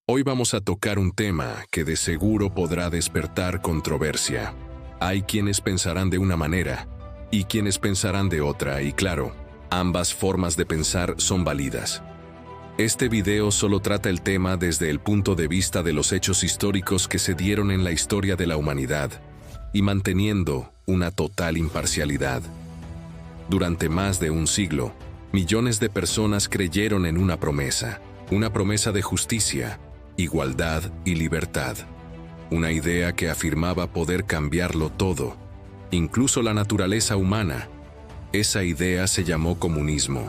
Hoy vamos a tocar un tema que de seguro podrá despertar controversia. Hay quienes pensarán de una manera y quienes pensarán de otra, y claro, ambas formas de pensar son válidas. Este video solo trata el tema desde el punto de vista de los hechos históricos que se dieron en la historia de la humanidad y manteniendo una total imparcialidad. Durante más de un siglo, millones de personas creyeron en una promesa de justicia, igualdad y libertad. Una idea que afirmaba poder cambiarlo todo, incluso la naturaleza humana. Esa idea se llamó comunismo,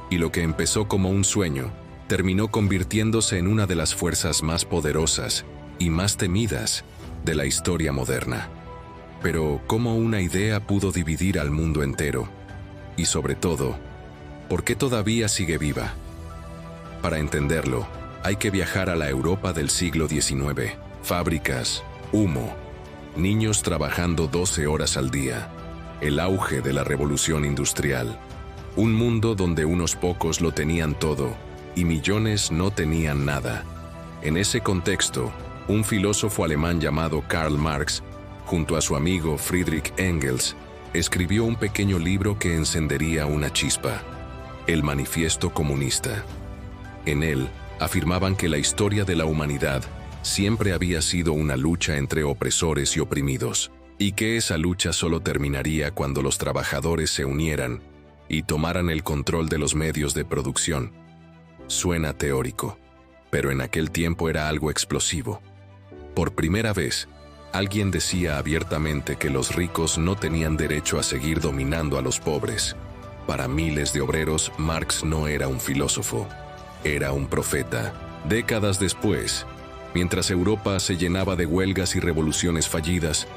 y lo que empezó como un sueño, terminó convirtiéndose en una de las fuerzas más poderosas y más temidas de la historia moderna. Pero, ¿cómo una idea pudo dividir al mundo entero? Y sobre todo, ¿por qué todavía sigue viva? Para entenderlo, hay que viajar a la Europa del siglo XIX. Fábricas, humo, niños trabajando 12 horas al día, el auge de la revolución industrial. Un mundo donde unos pocos lo tenían todo y millones no tenían nada. En ese contexto, un filósofo alemán llamado Karl Marx, junto a su amigo Friedrich Engels, escribió un pequeño libro que encendería una chispa: el Manifiesto Comunista. En él, afirmaban que la historia de la humanidad siempre había sido una lucha entre opresores y oprimidos, y que esa lucha solo terminaría cuando los trabajadores se unieran y tomaran el control de los medios de producción. Suena teórico, pero en aquel tiempo era algo explosivo. Por primera vez, alguien decía abiertamente que los ricos no tenían derecho a seguir dominando a los pobres. Para miles de obreros, Marx no era un filósofo, era un profeta. Décadas después, mientras Europa se llenaba de huelgas y revoluciones fallidas,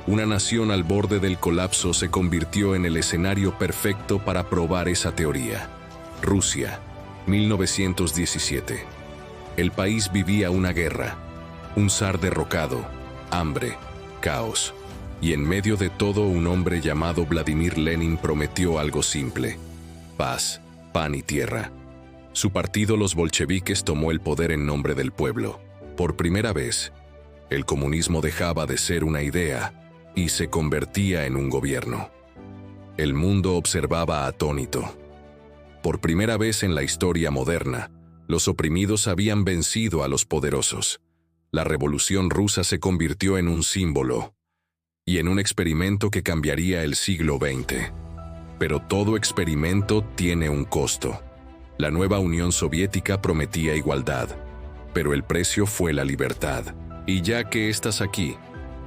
una nación al borde del colapso se convirtió en el escenario perfecto para probar esa teoría. Rusia, 1917. El país vivía una guerra, un zar derrocado, hambre, caos. Y en medio de todo, un hombre llamado Vladimir Lenin prometió algo simple: paz, pan y tierra. Su partido, los bolcheviques, tomó el poder en nombre del pueblo. Por primera vez, el comunismo dejaba de ser una idea y se convertía en un gobierno. El mundo observaba atónito. Por primera vez en la historia moderna, los oprimidos habían vencido a los poderosos. La Revolución Rusa se convirtió en un símbolo y en un experimento que cambiaría el siglo XX. Pero todo experimento tiene un costo. La nueva Unión Soviética prometía igualdad, pero el precio fue la libertad. Y ya que estás aquí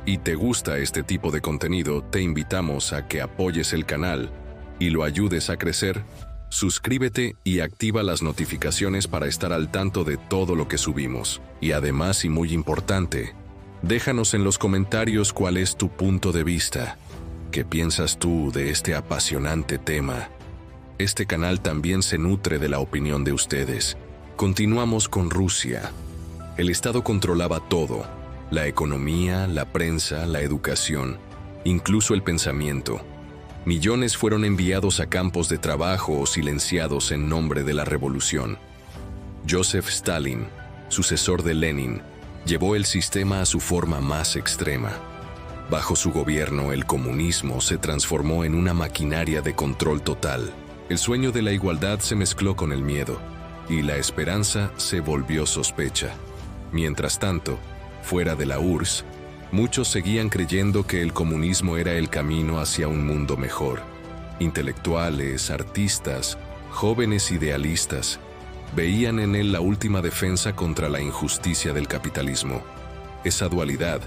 y te gusta este tipo de contenido, te invitamos a que apoyes el canal y lo ayudes a crecer. Suscríbete y activa las notificaciones para estar al tanto de todo lo que subimos. Y además, y muy importante, déjanos en los comentarios cuál es tu punto de vista. ¿Qué piensas tú de este apasionante tema? Este canal también se nutre de la opinión de ustedes. Continuamos con Rusia. El Estado controlaba todo: la economía, la prensa, la educación, incluso el pensamiento. Millones fueron enviados a campos de trabajo o silenciados en nombre de la revolución. Joseph Stalin, sucesor de Lenin, llevó el sistema a su forma más extrema. Bajo su gobierno, el comunismo se transformó en una maquinaria de control total. El sueño de la igualdad se mezcló con el miedo, y la esperanza se volvió sospecha. Mientras tanto, fuera de la URSS, muchos seguían creyendo que el comunismo era el camino hacia un mundo mejor. Intelectuales, artistas, jóvenes idealistas, veían en él la última defensa contra la injusticia del capitalismo. Esa dualidad,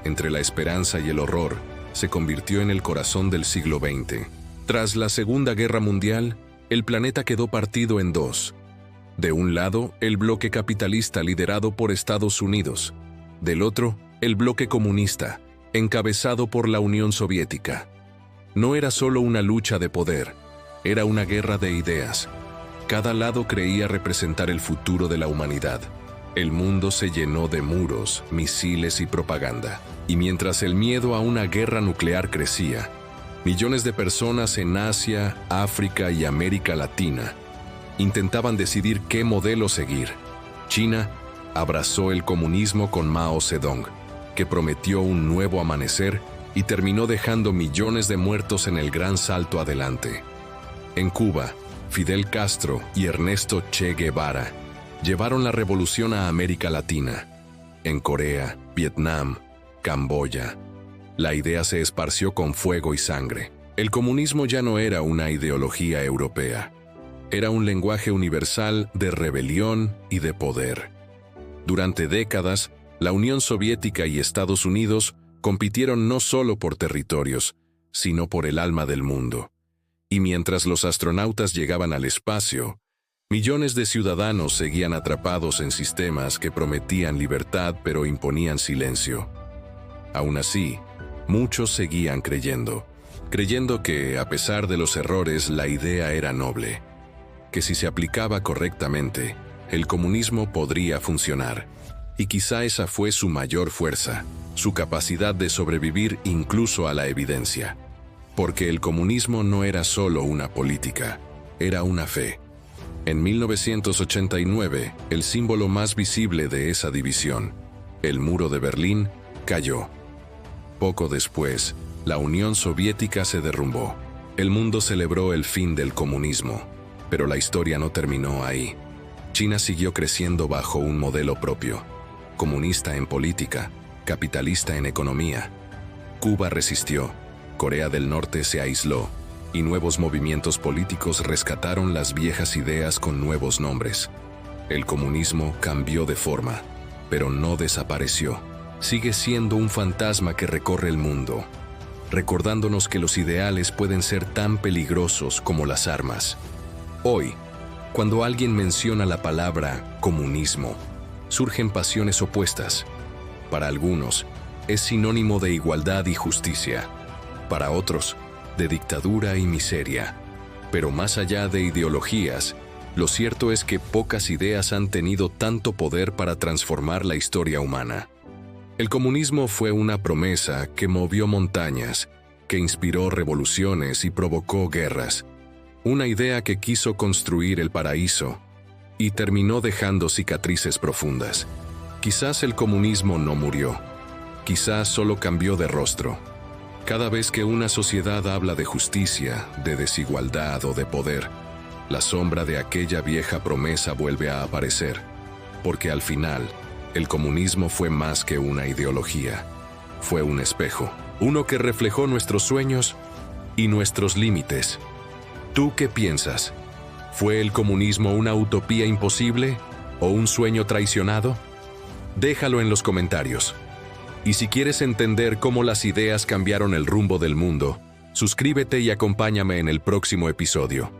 entre la esperanza y el horror, se convirtió en el corazón del siglo XX. Tras la Segunda Guerra Mundial, el planeta quedó partido en dos. De un lado, el bloque capitalista liderado por Estados Unidos. Del otro, el bloque comunista, encabezado por la Unión Soviética. No era solo una lucha de poder, era una guerra de ideas. Cada lado creía representar el futuro de la humanidad. El mundo se llenó de muros, misiles y propaganda. Y mientras el miedo a una guerra nuclear crecía, millones de personas en Asia, África y América Latina intentaban decidir qué modelo seguir: China, abrazó el comunismo con Mao Zedong, que prometió un nuevo amanecer y terminó dejando millones de muertos en el gran salto adelante. En Cuba, Fidel Castro y Ernesto Che Guevara llevaron la revolución a América Latina. En Corea, Vietnam, Camboya, la idea se esparció con fuego y sangre. El comunismo ya no era una ideología europea. Era un lenguaje universal de rebelión y de poder. Durante décadas, la Unión Soviética y Estados Unidos compitieron no solo por territorios, sino por el alma del mundo. Y mientras los astronautas llegaban al espacio, millones de ciudadanos seguían atrapados en sistemas que prometían libertad pero imponían silencio. Aún así, muchos seguían creyendo que, a pesar de los errores, la idea era noble, que si se aplicaba correctamente, el comunismo podría funcionar. Y quizá esa fue su mayor fuerza, su capacidad de sobrevivir incluso a la evidencia. Porque el comunismo no era solo una política, era una fe. En 1989, el símbolo más visible de esa división, el muro de Berlín, cayó. Poco después, la Unión Soviética se derrumbó. El mundo celebró el fin del comunismo, pero la historia no terminó ahí. China siguió creciendo bajo un modelo propio, comunista en política, capitalista en economía. Cuba resistió, Corea del Norte se aisló, y nuevos movimientos políticos rescataron las viejas ideas con nuevos nombres. El comunismo cambió de forma, pero no desapareció. Sigue siendo un fantasma que recorre el mundo, recordándonos que los ideales pueden ser tan peligrosos como las armas. Hoy, cuando alguien menciona la palabra comunismo, surgen pasiones opuestas. Para algunos, es sinónimo de igualdad y justicia. Para otros, de dictadura y miseria. Pero más allá de ideologías, lo cierto es que pocas ideas han tenido tanto poder para transformar la historia humana. El comunismo fue una promesa que movió montañas, que inspiró revoluciones y provocó guerras. Una idea que quiso construir el paraíso y terminó dejando cicatrices profundas. Quizás el comunismo no murió, quizás solo cambió de rostro. Cada vez que una sociedad habla de justicia, de desigualdad o de poder, la sombra de aquella vieja promesa vuelve a aparecer, porque al final, el comunismo fue más que una ideología, fue un espejo, uno que reflejó nuestros sueños y nuestros límites. ¿Tú qué piensas? ¿Fue el comunismo una utopía imposible o un sueño traicionado? Déjalo en los comentarios. Y si quieres entender cómo las ideas cambiaron el rumbo del mundo, suscríbete y acompáñame en el próximo episodio.